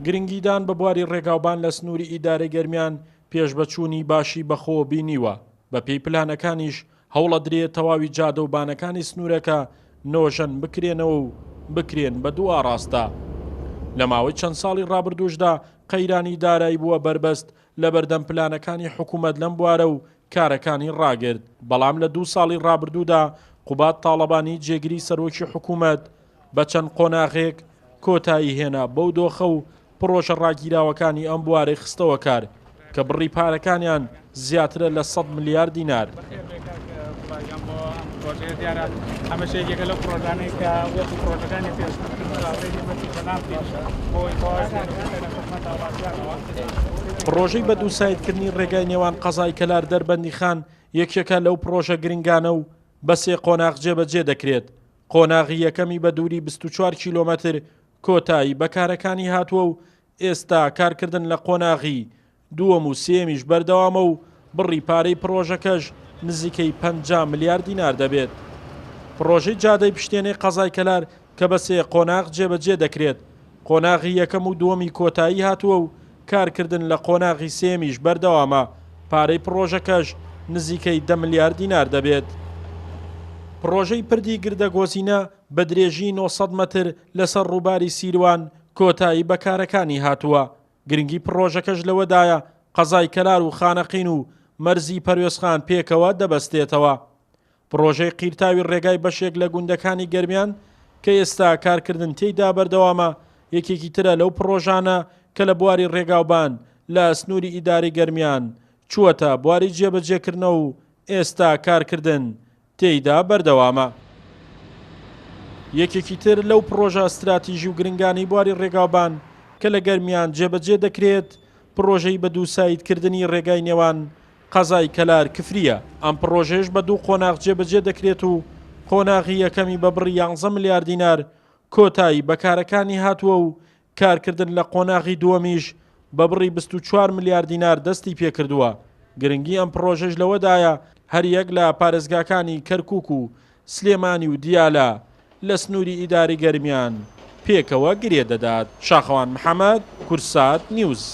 گرنگیدان بە بواری ڕێگاوبان لە سنووری ئیدارەی گەرمیان پێشبەچوونی باشی بەخۆ بینیوە. بە پێی پلانەکانیش هەوڵە درێت تەواوی جادە و بانەکانی سنوورەکە نۆژەن بکرێنەوە و بکرێن بە دوو ئاڕاستە. لە ماوەی چەند ساڵی ڕابردووشدا قەیرانی دارایی بووە بربەست لە بەردەم پلانەکانی حکوومەت لەم بوارە و کارەکانی ڕاگرت. بەڵام لە 2 ساڵی ڕابردوودا قوباد تاڵەبانی جێگیری سەرۆکی حکوومەت بە چەند قۆناغێک کۆتایی هێنا بەو دۆخە و پرۆژە ڕاگیراوەکانی ئەم بوارەی خستەوە کار کە بڕی پارەکانیان زیاترە لە 100 ملیار دینار. ئەمەشێکێکە لە پرۆژانەی کە وەکو پرۆژەکانی پرۆژەی بە دووسایدکردنی ڕێگای نێوان قەزای کەلار دەربەندی خان یەکێکە لەو پرۆژە گرنگانە و بە 3 قۆناغ جێبەجێ دەکرێت. قۆناغی یەکەمی بە دووری 24 کیلۆمەتر کۆتایی بەکارەکانی هاتووە و ئێستا کارکردن لە قۆناغی دووەم و سێمیش بەردەوامە و بڕی پارەی پرۆژەکەش نزیکەی 50 ملیار دینار دەبێت. پرۆژەی جادەی پشتێنەی قەزای کەلار کە بە 3 قۆناغ جێبەجێ دەکرێت. قۆناغی یەکەم و دووەمی کۆتایی هاتووە و کارکردن لە قۆناغی سێمیش بەردەوامە. پارەی پرۆژەکەش نزیکەی 10 ملیار دینار دەبێت. پرۆژەی پردی گردەگۆزینە بە درێژی 900 مەتر لەسەر ڕووباری سیروان کۆتایی بەکارەکانی هاتووە. گرنگی پرۆژەکەش لەوەدایە قەزای کەلار و خانەقین و مەرزی پەروێزخان پێکەوە دەبەستێتەوە. پرۆژەی قیرتاوی ڕێگای بەشێک لە گوندەکانی گەرمیان کە ئێستا کارکردن تێیدا بەردەوامە یەکێکی ترە لەو پرۆژانە کە لە بواری ڕێگاوبان لە سنووری ئیداری گەرمیان چووەتە بواری جێبەجێکردنەوە و ئێستا کارکردن تێیدا بەردەوامە. یەکێکی تر لەو پرۆژە ئەستراتیژی و گرنگانی بواری ڕێگاوبان کە لە گەرمیان جێبەجێ دەکرێت پرۆژەی بە دووسایدکردنی ڕێگای نێوان قەزای کەلار کفریە. ئەم پرۆژەش بە 2 قۆناغ جێبەجێ دەکرێت و قۆناغی یەکەمی بە بڕی 11 ملیار دینار کۆتایی بەکارەکانی هاتووە و کارکردن لە قۆناغی دووەمیش بە بڕی 24 ملیار دینار دەستی پێکردووە. گرنگی ئەم پرۆژەش لەوەدایە هەر یەک لە پارێزگاکانی کەرکووک و سلێمانی و دیالە لە سنووری ئیداری گەرمیان پێکەوە گرێ دەدات. شاخەوان محەممەد، کوردسات، نیوز.